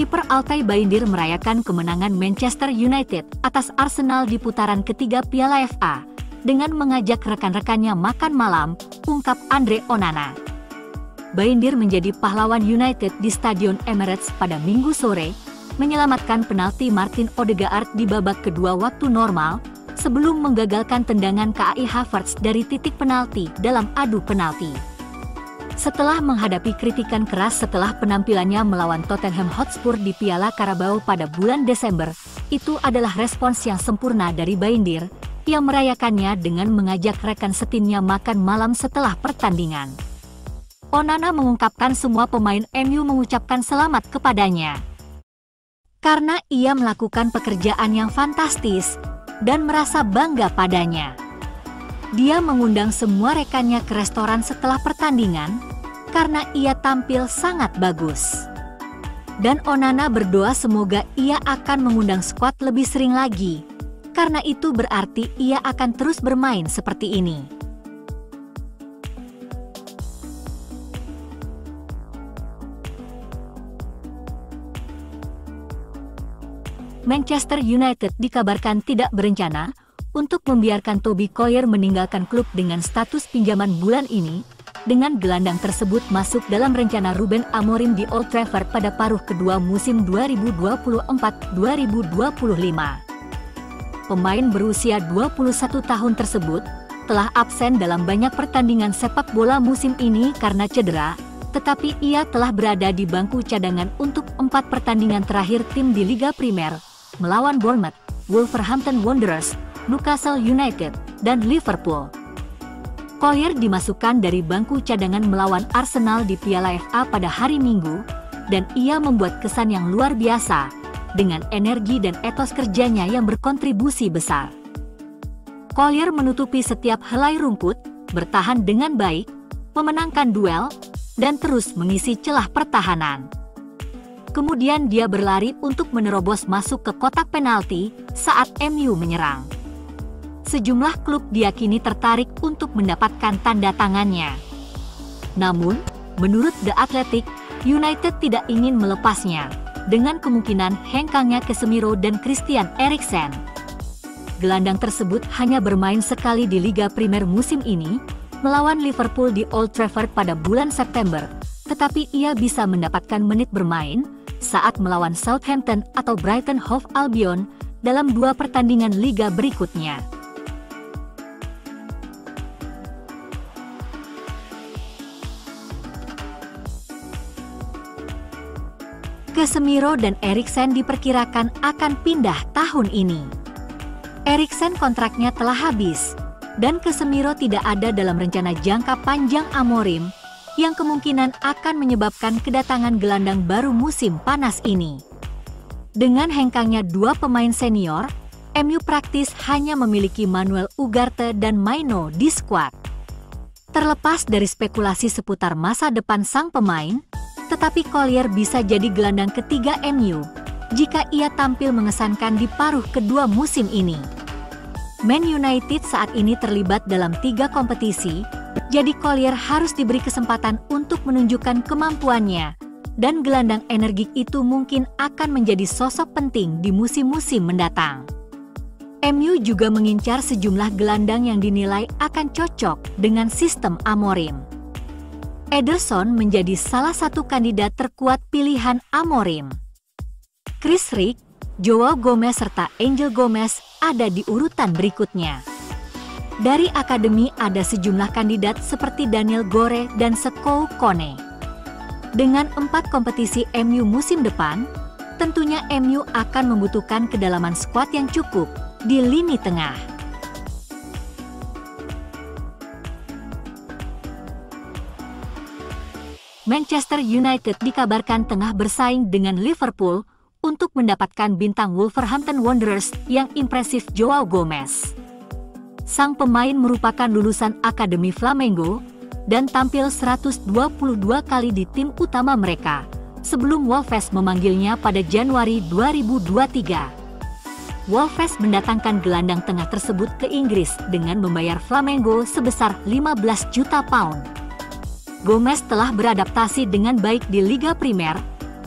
Kiper Altay Bayındır merayakan kemenangan Manchester United atas Arsenal di putaran ketiga Piala FA dengan mengajak rekan-rekannya makan malam, ungkap Andre Onana. Bayındır menjadi pahlawan United di Stadion Emirates pada Minggu sore, menyelamatkan penalti Martin Odegaard di babak kedua waktu normal, sebelum menggagalkan tendangan Kai Havertz dari titik penalti dalam adu penalti. Setelah menghadapi kritikan keras setelah penampilannya melawan Tottenham Hotspur di Piala Carabao pada bulan Desember, itu adalah respons yang sempurna dari Bayındır, yang merayakannya dengan mengajak rekan setimnya makan malam setelah pertandingan. Onana mengungkapkan semua pemain MU mengucapkan selamat kepadanya, karena ia melakukan pekerjaan yang fantastis, dan merasa bangga padanya. Dia mengundang semua rekannya ke restoran setelah pertandingan, karena ia tampil sangat bagus. Dan Onana berdoa semoga ia akan mengundang skuad lebih sering lagi, karena itu berarti ia akan terus bermain seperti ini. Manchester United dikabarkan tidak berencana untuk membiarkan Toby Collier meninggalkan klub dengan status pinjaman bulan ini, dengan gelandang tersebut masuk dalam rencana Ruben Amorim di Old Trafford pada paruh kedua musim 2024-2025. Pemain berusia 21 tahun tersebut telah absen dalam banyak pertandingan sepak bola musim ini karena cedera, tetapi ia telah berada di bangku cadangan untuk 4 pertandingan terakhir tim di Liga Primer, melawan Bournemouth, Wolverhampton Wanderers, Newcastle United, dan Liverpool. Collier dimasukkan dari bangku cadangan melawan Arsenal di Piala FA pada hari Minggu, dan ia membuat kesan yang luar biasa, dengan energi dan etos kerjanya yang berkontribusi besar. Collier menutupi setiap helai rumput, bertahan dengan baik, memenangkan duel, dan terus mengisi celah pertahanan. Kemudian dia berlari untuk menerobos masuk ke kotak penalti saat MU menyerang. Sejumlah klub diyakini tertarik untuk mendapatkan tanda tangannya. Namun, menurut The Athletic, United tidak ingin melepasnya, dengan kemungkinan hengkangnya Casemiro dan Christian Eriksen. Gelandang tersebut hanya bermain sekali di Liga Primer musim ini, melawan Liverpool di Old Trafford pada bulan September, tetapi ia bisa mendapatkan menit bermain saat melawan Southampton atau Brighton Hove Albion dalam 2 pertandingan Liga berikutnya. Casemiro dan Eriksen diperkirakan akan pindah tahun ini. Eriksen kontraknya telah habis, dan Casemiro tidak ada dalam rencana jangka panjang Amorim, yang kemungkinan akan menyebabkan kedatangan gelandang baru musim panas ini. Dengan hengkangnya 2 pemain senior, MU praktis hanya memiliki Manuel Ugarte dan Maino di skuad. Terlepas dari spekulasi seputar masa depan sang pemain, tetapi Collier bisa jadi gelandang ketiga MU jika ia tampil mengesankan di paruh kedua musim ini. Man United saat ini terlibat dalam 3 kompetisi, jadi Collier harus diberi kesempatan untuk menunjukkan kemampuannya, dan gelandang energik itu mungkin akan menjadi sosok penting di musim-musim mendatang. MU juga mengincar sejumlah gelandang yang dinilai akan cocok dengan sistem Amorim. Ederson menjadi salah satu kandidat terkuat pilihan Amorim. Chris Rick, Joao Gomez serta Angel Gomez ada di urutan berikutnya. Dari akademi ada sejumlah kandidat seperti Daniel Gore dan Sekou Kone. Dengan 4 kompetisi MU musim depan, tentunya MU akan membutuhkan kedalaman skuad yang cukup di lini tengah. Manchester United dikabarkan tengah bersaing dengan Liverpool untuk mendapatkan bintang Wolverhampton Wanderers yang impresif Joao Gomez. Sang pemain merupakan lulusan Akademi Flamengo dan tampil 122 kali di tim utama mereka sebelum Wolves memanggilnya pada Januari 2023. Wolves mendatangkan gelandang tengah tersebut ke Inggris dengan membayar Flamengo sebesar 15 juta pound. Gomez telah beradaptasi dengan baik di Liga Primer,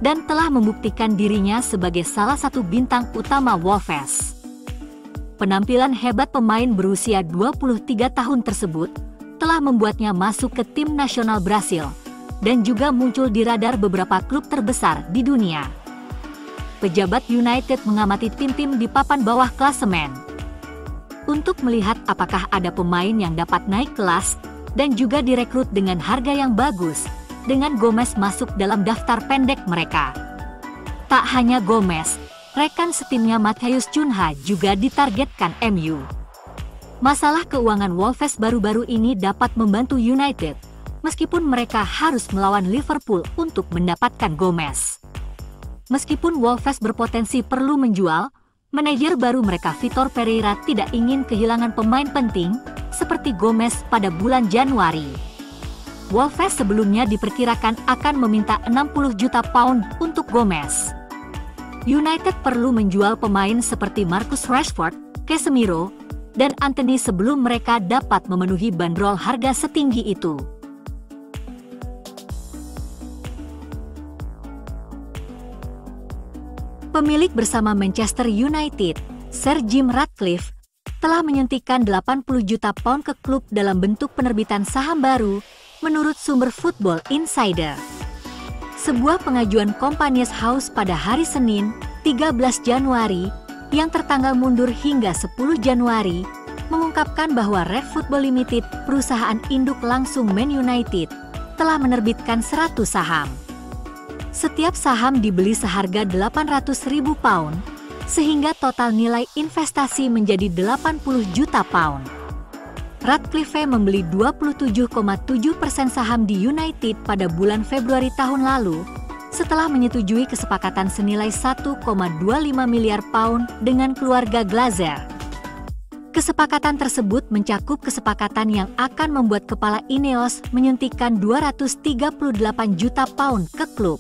dan telah membuktikan dirinya sebagai salah satu bintang utama Wolves. Penampilan hebat pemain berusia 23 tahun tersebut telah membuatnya masuk ke tim nasional Brasil dan juga muncul di radar beberapa klub terbesar di dunia. Pejabat United mengamati tim-tim di papan bawah klasemen untuk melihat apakah ada pemain yang dapat naik kelas dan juga direkrut dengan harga yang bagus, dengan Gomez masuk dalam daftar pendek mereka. Tak hanya Gomez, rekan setimnya Matheus Cunha juga ditargetkan MU. Masalah keuangan Wolves baru-baru ini dapat membantu United, meskipun mereka harus melawan Liverpool untuk mendapatkan Gomez. Meskipun Wolves berpotensi perlu menjual, manajer baru mereka Vitor Pereira tidak ingin kehilangan pemain penting seperti Gomez pada bulan Januari. Wolves sebelumnya diperkirakan akan meminta 60 juta pound untuk Gomez. United perlu menjual pemain seperti Marcus Rashford, Casemiro, dan Antony sebelum mereka dapat memenuhi bandrol harga setinggi itu. Pemilik bersama Manchester United, Sir Jim Ratcliffe, telah menyuntikkan 80 juta pound ke klub dalam bentuk penerbitan saham baru, menurut sumber Football Insider. Sebuah pengajuan Companies House pada hari Senin, 13 Januari, yang tertanggal mundur hingga 10 Januari, mengungkapkan bahwa Red Football Limited, perusahaan induk langsung Man United, telah menerbitkan 100 saham. Setiap saham dibeli seharga 800.000 pound, sehingga total nilai investasi menjadi 80 juta pound. Ratcliffe membeli 27,7% saham di United pada bulan Februari tahun lalu, setelah menyetujui kesepakatan senilai 1,25 miliar pound dengan keluarga Glazer. Kesepakatan tersebut mencakup kesepakatan yang akan membuat kepala Ineos menyuntikkan 238 juta pound ke klub.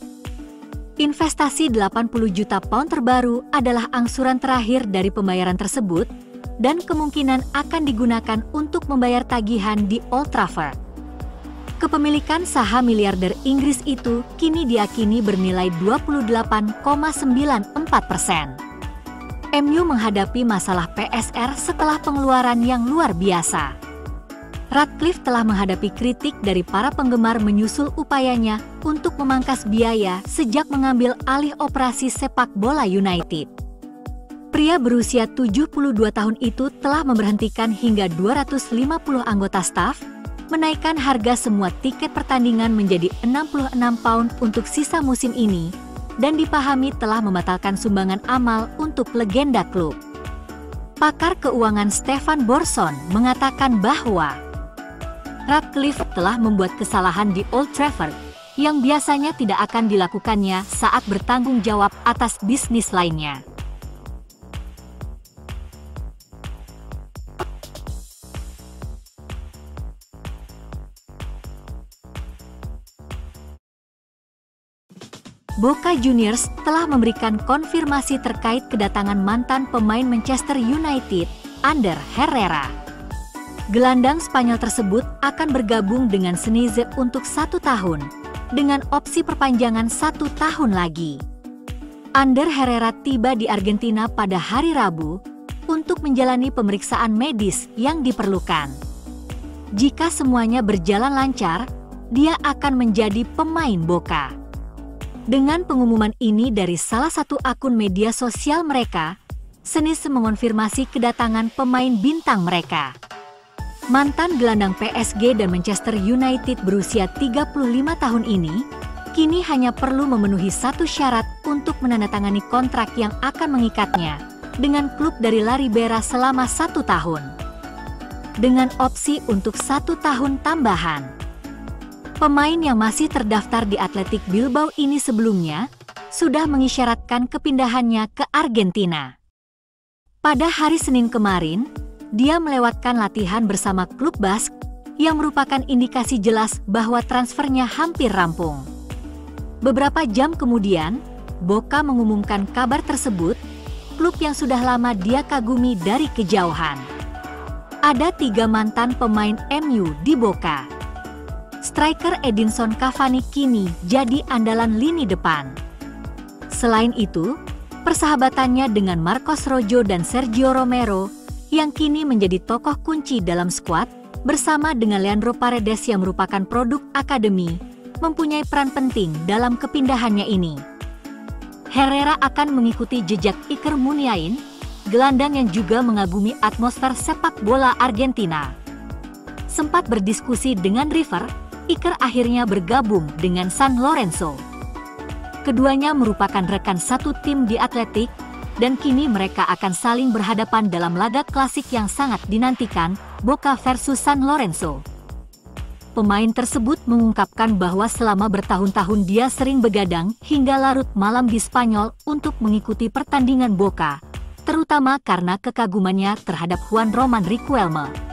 Investasi 80 juta pound terbaru adalah angsuran terakhir dari pembayaran tersebut dan kemungkinan akan digunakan untuk membayar tagihan di Old Trafford. Kepemilikan saham miliarder Inggris itu kini diyakini bernilai 28,94%. MU menghadapi masalah PSR setelah pengeluaran yang luar biasa. Ratcliffe telah menghadapi kritik dari para penggemar menyusul upayanya untuk memangkas biaya sejak mengambil alih operasi sepak bola United. Pria berusia 72 tahun itu telah memberhentikan hingga 250 anggota staf, menaikkan harga semua tiket pertandingan menjadi 66 pound untuk sisa musim ini, dan dipahami telah membatalkan sumbangan amal untuk legenda klub. Pakar keuangan Stefan Borson mengatakan bahwa Ratcliffe telah membuat kesalahan di Old Trafford yang biasanya tidak akan dilakukannya saat bertanggung jawab atas bisnis lainnya. Boca Juniors telah memberikan konfirmasi terkait kedatangan mantan pemain Manchester United, Ander Herrera. Gelandang Spanyol tersebut akan bergabung dengan Zenit untuk 1 tahun, dengan opsi perpanjangan 1 tahun lagi. Ander Herrera tiba di Argentina pada hari Rabu untuk menjalani pemeriksaan medis yang diperlukan. Jika semuanya berjalan lancar, dia akan menjadi pemain Boca. Dengan pengumuman ini dari salah satu akun media sosial mereka, Zenit mengonfirmasi kedatangan pemain bintang mereka. Mantan gelandang PSG dan Manchester United berusia 35 tahun ini, kini hanya perlu memenuhi satu syarat untuk menandatangani kontrak yang akan mengikatnya dengan klub dari La Ribera selama 1 tahun. Dengan opsi untuk 1 tahun tambahan. Pemain yang masih terdaftar di Athletic Bilbao ini sebelumnya sudah mengisyaratkan kepindahannya ke Argentina. Pada hari Senin kemarin, dia melewatkan latihan bersama klub Basque yang merupakan indikasi jelas bahwa transfernya hampir rampung. Beberapa jam kemudian, Boca mengumumkan kabar tersebut, klub yang sudah lama dia kagumi dari kejauhan. Ada 3 mantan pemain MU di Boca. Striker Edinson Cavani kini jadi andalan lini depan. Selain itu, persahabatannya dengan Marcos Rojo dan Sergio Romero, yang kini menjadi tokoh kunci dalam skuad, bersama dengan Leandro Paredes yang merupakan produk akademi, mempunyai peran penting dalam kepindahannya ini. Herrera akan mengikuti jejak Iker Muniain, gelandang yang juga mengagumi atmosfer sepak bola Argentina. Sempat berdiskusi dengan River, Iker akhirnya bergabung dengan San Lorenzo. Keduanya merupakan rekan satu tim di Atletik, dan kini mereka akan saling berhadapan dalam laga klasik yang sangat dinantikan, Boca versus San Lorenzo. Pemain tersebut mengungkapkan bahwa selama bertahun-tahun dia sering begadang hingga larut malam di Spanyol untuk mengikuti pertandingan Boca, terutama karena kekagumannya terhadap Juan Román Riquelme.